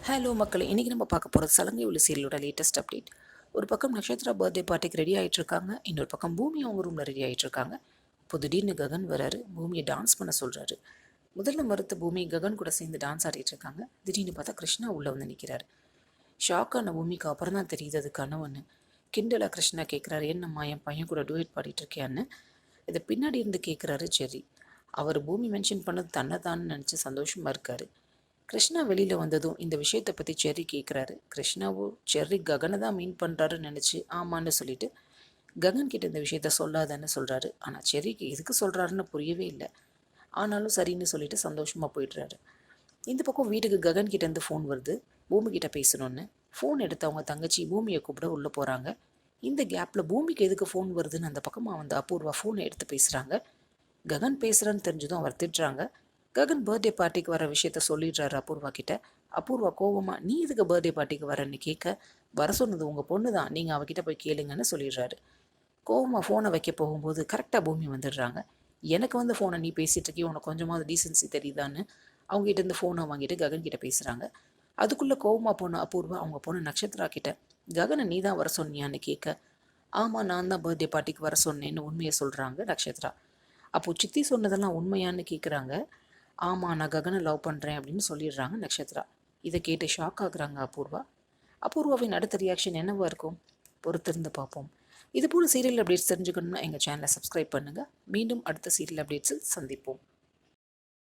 Hello மக்களே, இன்றைக்கி நம்ம பார்க்க போகிறது சலங்கை ஒலி சீரியலோட லேட்டஸ்ட் அப்டேட். ஒரு பக்கம் நட்சத்திரா பர்த்டே பார்ட்டிக்கு ரெடி ஆகிட்டுருக்காங்க, இன்னொரு பக்கம் பூமி அவங்க ரூமில் ரெடி ஆகிட்டுருக்காங்க. இப்போ திடீர்னு ககன் வராரு, பூமியை டான்ஸ் பண்ண சொல்கிறாரு. முதல்ல மறுத்த பூமி ககன் கூட சேர்ந்து டான்ஸ் ஆடிட்டு இருக்காங்க. திடீர்னு பார்த்தா கிருஷ்ணா உள்ளே வந்து நிற்கிறாரு. ஷாக்கான பூமிக்கு அப்புறம் தான் தெரியுது அது கனவுன்னு. கிண்டலா கிருஷ்ணா கேட்குறாரு, என்னம்மா என் பையன் கூட டூயட் பாடிட்டு இருக்கியான்னு. இதை பின்னாடி இருந்து கேட்குறாரு செர்ரி. அவர் பூமி மென்ஷன் பண்ணது தன்னை தான் நினச்சி சந்தோஷமாக இருக்காரு. கிருஷ்ணா வெளியில் வந்ததும் இந்த விஷயத்தை பற்றி செர்ரி கேட்குறாரு. கிருஷ்ணாவோ செர்ரி ககனை தான் மீன் பண்ணுறாருன்னு நினச்சி ஆமான்னு சொல்லிட்டு ககன் கிட்ட இந்த விஷயத்த சொல்லாதன்னு சொல்கிறாரு. ஆனால் செர்ரிக்கு எதுக்கு சொல்கிறாருன்னு புரியவே இல்லை. ஆனாலும் சரின்னு சொல்லிட்டு சந்தோஷமாக போயிடுறாரு. இந்த பக்கம் வீட்டுக்கு ககன் கிட்டேருந்து ஃபோன் வருது, பூமி கிட்ட பேசணுன்னு. ஃபோன் எடுத்து அவங்க தங்கச்சி பூமியை கூப்பிட உள்ளே போகிறாங்க. இந்த கேப்பில் பூமிக்கு எதுக்கு ஃபோன் வருதுன்னு அந்த பக்கமாக வந்து அபூர்வா ஃபோனை எடுத்து பேசுகிறாங்க. ககன் பேசுகிறான்னு தெரிஞ்சதும் அவர் திட்டுறாங்க. ககன் பர்த்டே பார்ட்டிக்கு வர விஷயத்த சொல்லிடுறாரு அபூர்வா கிட்ட. அபூர்வா கோவமா, நீ இதுக்கு பர்த்டே பார்ட்டிக்கு வரேன்னு கேட்க, வர சொன்னது உங்கள் பொண்ணு தான், நீங்கள் அவகிட்ட போய் கேளுங்கன்னு சொல்லிடுறாரு. கோவமா ஃபோனை வைக்க போகும்போது கரெக்டாக பூமி வந்துடுறாங்க. எனக்கு வந்து ஃபோனை நீ பேசிகிட்டு இருக்கி, உனக்கு கொஞ்சமாவது டீசன்சி தெரியுதான்னு அவங்ககிட்ட இருந்து ஃபோனை வாங்கிட்டு ககன் கிட்ட பேசுகிறாங்க. அதுக்குள்ளே கோவமா போன அபூர்வா அவங்க பொண்ணு நட்சத்திரா கிட்ட, ககனை நீ தான் வர சொன்னியான்னு கேட்க, ஆமாம் நான் தான் பர்த்டே பார்ட்டிக்கு வர சொன்னேன்னு உண்மையை சொல்கிறாங்க நட்சத்திரா. அப்போது சித்தி சொன்னதெல்லாம் உண்மையான்னு கேட்குறாங்க. ஆமாம் நான் ககனை லவ் பண்ணுறேன் அப்படின்னு சொல்லிடுறாங்க நட்சத்திரா. இதை கேட்டு ஷாக் ஆகுறாங்க அபூர்வா. அபூர்வாவின் அடுத்த ரியாக்ஷன் என்னவா இருக்கும்? பொறுத்திருந்து பார்ப்போம். இதுபோல் சீரியல் அப்டேட்ஸ் தெரிஞ்சுக்கணும்னா எங்கள் சேனலை சப்ஸ்கிரைப் பண்ணுங்கள். மீண்டும் அடுத்த சீரியல் அப்டேட்ஸில் சந்திப்போம்.